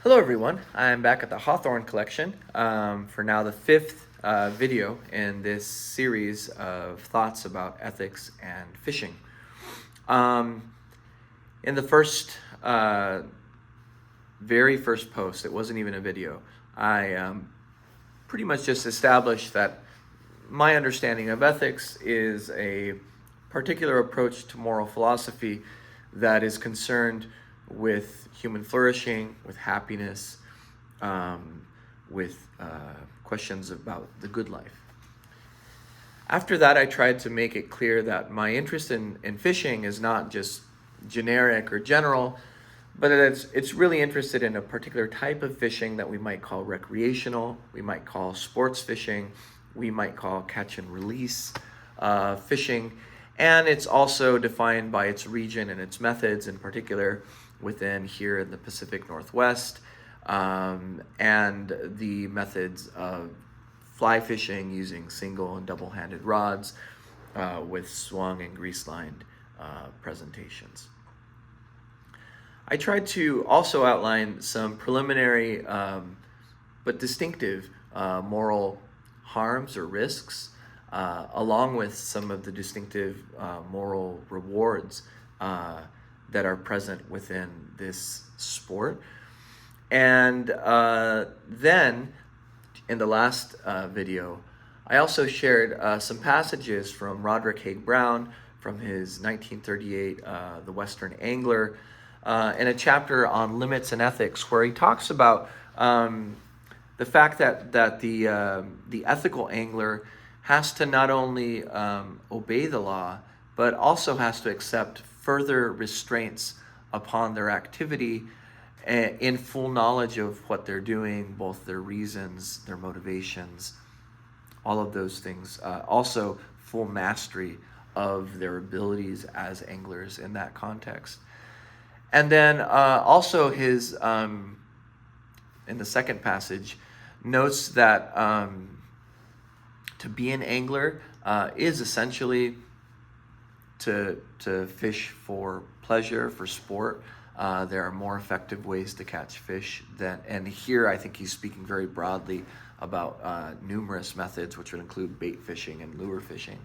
Hello everyone, I'm back at the Hawthorne Collection for now the fifth video in this series of thoughts about ethics and fishing. In the very first post, it wasn't even a video, I pretty much just established that my understanding of ethics is a particular approach to moral philosophy that is concerned with human flourishing, with happiness, with questions about the good life. After that, I tried to make it clear that my interest in fishing is not just generic or general, but it's really interested in a particular type of fishing that we might call recreational, we might call sports fishing, we might call catch and release fishing, and it's also defined by its region and its methods, in particular within here in the Pacific Northwest, and the methods of fly fishing using single and double-handed rods with swung and grease-lined presentations. I tried to also outline some preliminary but distinctive moral harms or risks, along with some of the distinctive moral rewards that are present within this sport. And then in the last video, I also shared some passages from Roderick Haig-Brown from his 1938 The Western Angler, in a chapter on limits and ethics, where he talks about the fact that the ethical angler has to not only obey the law, but also has to accept further restraints upon their activity in full knowledge of what they're doing, both their reasons, their motivations, all of those things. Also, full mastery of their abilities as anglers in that context. And then also his, in the second passage, notes that to be an angler is essentially to fish for pleasure, for sport. There are more effective ways to catch fish and here I think he's speaking very broadly about numerous methods, which would include bait fishing and lure fishing.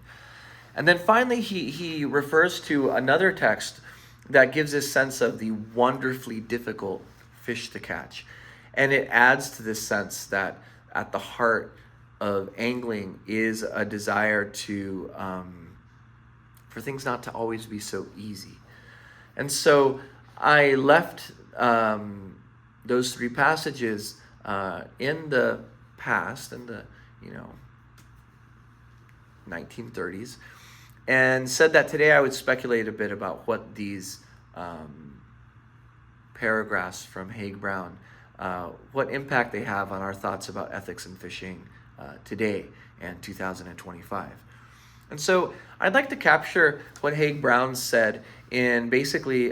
And then finally he refers to another text that gives a sense of the wonderfully difficult fish to catch. And it adds to this sense that at the heart of angling is a desire to for things not to always be so easy. And so I left those three passages in the past, in the 1930s, and said that today I would speculate a bit about what these paragraphs from Haig-Brown, what impact they have on our thoughts about ethics and fishing today and 2025. And so I'd like to capture what Haig-Brown said in basically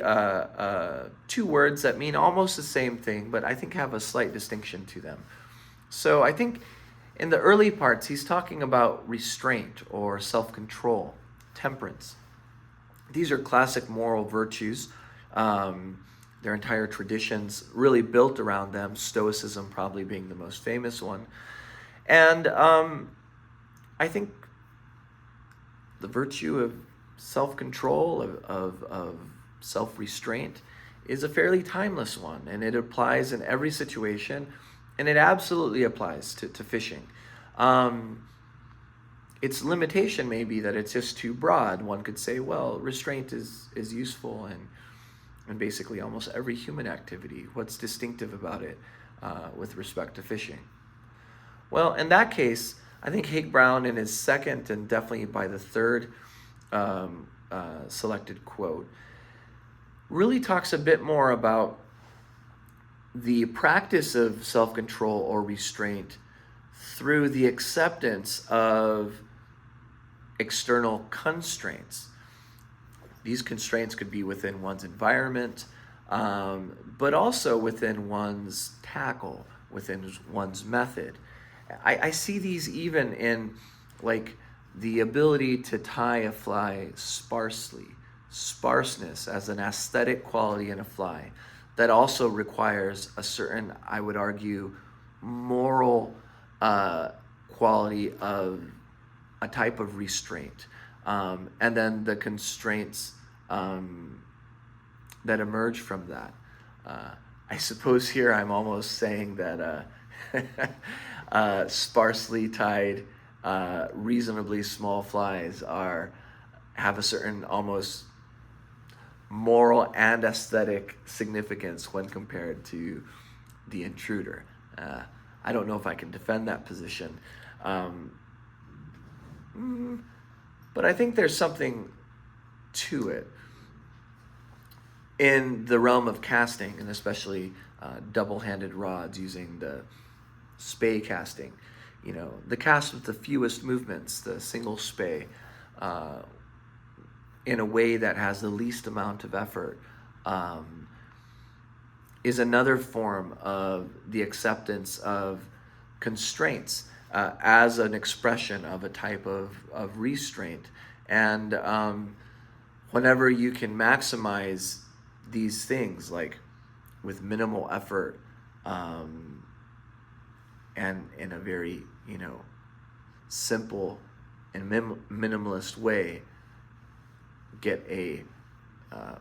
two words that mean almost the same thing, but I think have a slight distinction to them. So I think in the early parts, he's talking about restraint or self-control, temperance. These are classic moral virtues. Their entire traditions really built around them, Stoicism probably being the most famous one. And I think the virtue of self-control, of self-restraint, is a fairly timeless one, and it applies in every situation, and it absolutely applies to fishing. Its limitation may be that it's just too broad. One could say, well, restraint is useful in basically almost every human activity. What's distinctive about it with respect to fishing? Well, in that case, I think Haig-Brown in his second and definitely by the third selected quote really talks a bit more about the practice of self-control or restraint through the acceptance of external constraints. These constraints could be within one's environment, but also within one's tackle, within one's method. I see these even in like the ability to tie a fly sparsely, sparseness as an aesthetic quality in a fly, that also requires a certain, I would argue, moral quality of a type of restraint. And then the constraints that emerge from that. I suppose here I'm almost saying that sparsely tied, reasonably small flies have a certain almost moral and aesthetic significance when compared to the intruder. I don't know if I can defend that position, but I think there's something to it. In the realm of casting, and especially double-handed rods using the spay casting, the cast with the fewest movements, the single spay, in a way that has the least amount of effort, is another form of the acceptance of constraints as an expression of a type of restraint. And whenever you can maximize these things, like with minimal effort, and in a very simple and minimalist way, get a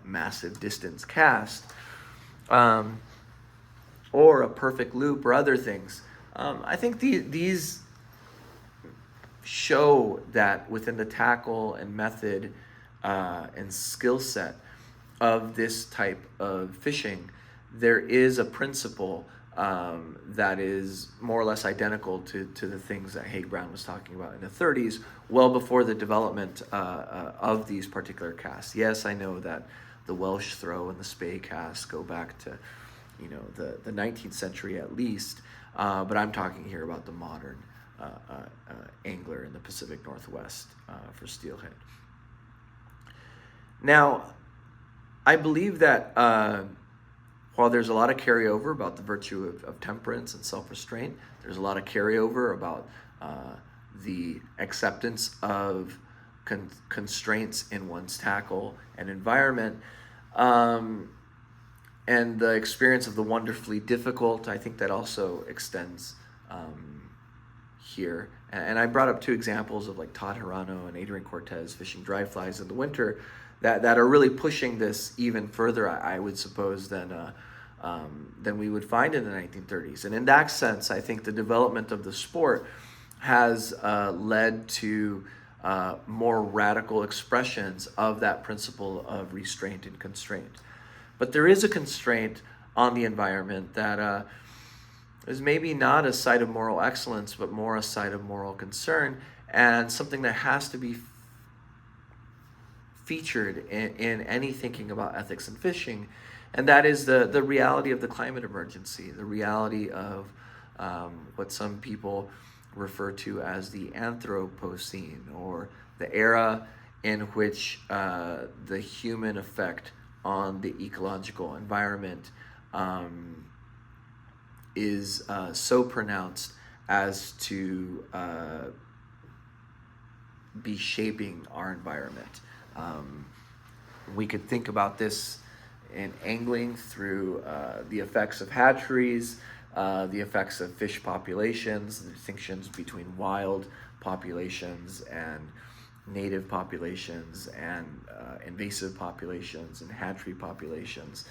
massive distance cast, or a perfect loop, or other things. I think these show that within the tackle and method and skill set of this type of fishing, there is a principle that is more or less identical to the things that Haig-Brown was talking about in the 30s, well before the development of these particular casts. Yes, I know that the Welsh throw and the spay cast go back to the 19th century at least, but I'm talking here about the modern angler in the Pacific Northwest for steelhead. Now, I believe that while there's a lot of carryover about the virtue of temperance and self-restraint, there's a lot of carryover about the acceptance of constraints in one's tackle and environment, and the experience of the wonderfully difficult. I think that also extends here. And I brought up two examples of like Todd Hirano and Adrian Cortez fishing dry flies in the winter that are really pushing this even further, I would suppose, than we would find in the 1930s. And in that sense, I think the development of the sport has led to more radical expressions of that principle of restraint and constraint. But there is a constraint on the environment that is maybe not a site of moral excellence, but more a site of moral concern, and something that has to be featured in any thinking about ethics and fishing, and that is the reality of the climate emergency, the reality of what some people refer to as the Anthropocene, or the era in which the human effect on the ecological environment is so pronounced as to be shaping our environment. We could think about this in angling through the effects of hatcheries, the effects of fish populations, the distinctions between wild populations and native populations, and invasive populations and hatchery populations.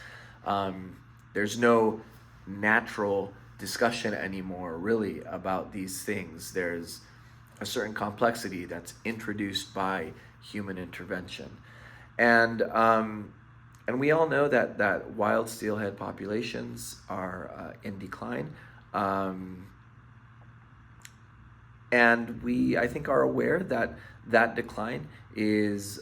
There's no natural discussion anymore really about these things. There's a certain complexity that's introduced by human intervention, and we all know that wild steelhead populations are in decline, and we, I think, are aware that decline is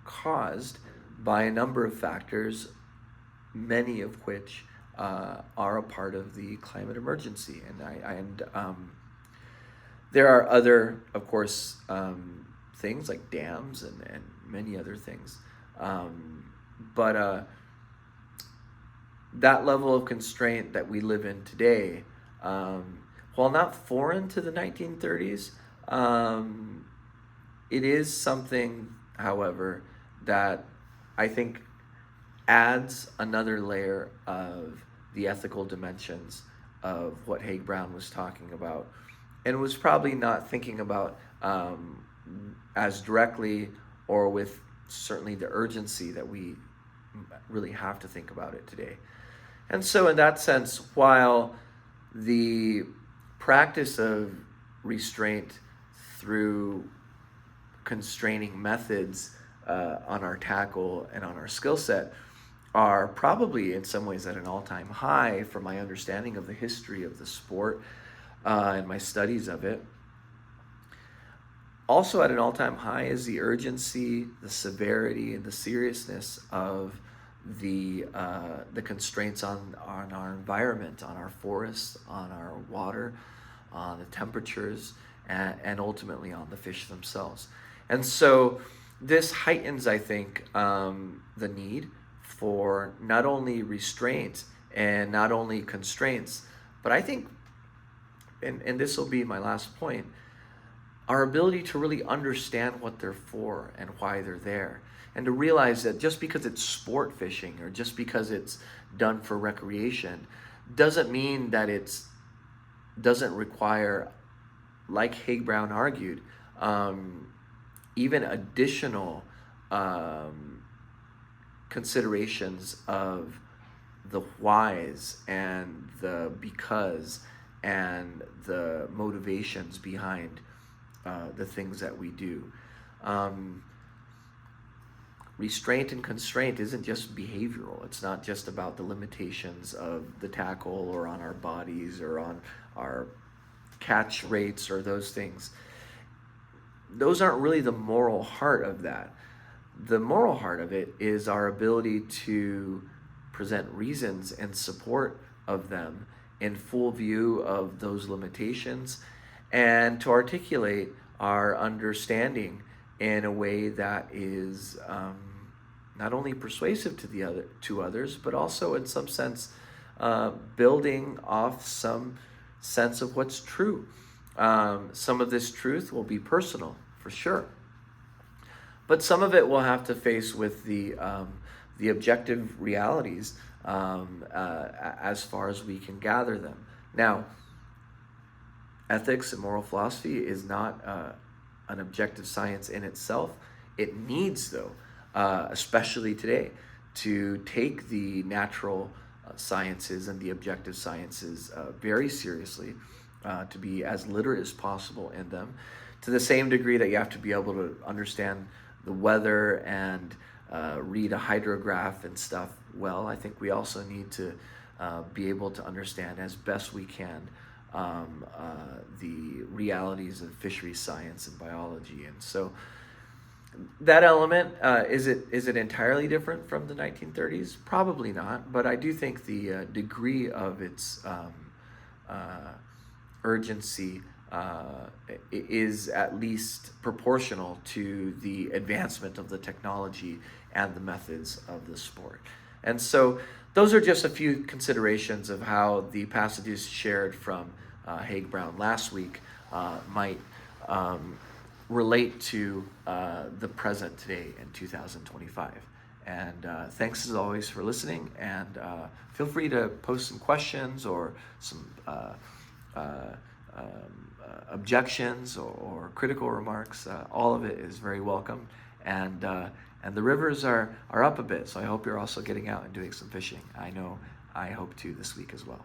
caused by a number of factors, many of which are a part of the climate emergency. And there are other, of course, things like dams and many other things. But that level of constraint that we live in today, while not foreign to the 1930s, it is something, however, that I think adds another layer of the ethical dimensions of what Haig-Brown was talking about, and was probably not thinking about as directly or with certainly the urgency that we really have to think about it today. And so, in that sense, while the practice of restraint through constraining methods on our tackle and on our skill set are probably in some ways at an all-time high from my understanding of the history of the sport and my studies of it. Also at an all-time high is the urgency, the severity, and the seriousness of the constraints on our environment, on our forests, on our water, on the temperatures, and ultimately on the fish themselves. And so this heightens, I think, the need for not only restraint and not only constraints, but I think, and this will be my last point, our ability to really understand what they're for and why they're there. And to realize that just because it's sport fishing or just because it's done for recreation doesn't mean that it doesn't require, like Haig-Brown argued, even additional considerations of the whys and the because and the motivations behind the things that we do. Restraint and constraint isn't just behavioral. It's not just about the limitations of the tackle or on our bodies or on our catch rates or those things. Those aren't really the moral heart of that. The moral heart of it is our ability to present reasons and support of them in full view of those limitations, and to articulate our understanding in a way that is not only persuasive to others, but also in some sense building off some sense of what's true. Some of this truth will be personal, for sure, but some of it will have to face with the objective realities as far as we can gather them. Now, ethics and moral philosophy is not an objective science in itself. It needs, though, especially today, to take the natural sciences and the objective sciences very seriously, to be as literate as possible in them, to the same degree that you have to be able to understand the weather and read a hydrograph and stuff well. I think we also need to be able to understand as best we can the realities of fisheries science and biology. And so that element, is it entirely different from the 1930s? Probably not, but I do think the degree of its urgency is at least proportional to the advancement of the technology and the methods of the sport. And so those are just a few considerations of how the passages shared from Haig-Brown last week might relate to the present today in 2025. And thanks as always for listening, and feel free to post some questions or some objections or critical remarks. All of it is very welcome. And the rivers are up a bit, so I hope you're also getting out and doing some fishing. I know I hope to this week as well.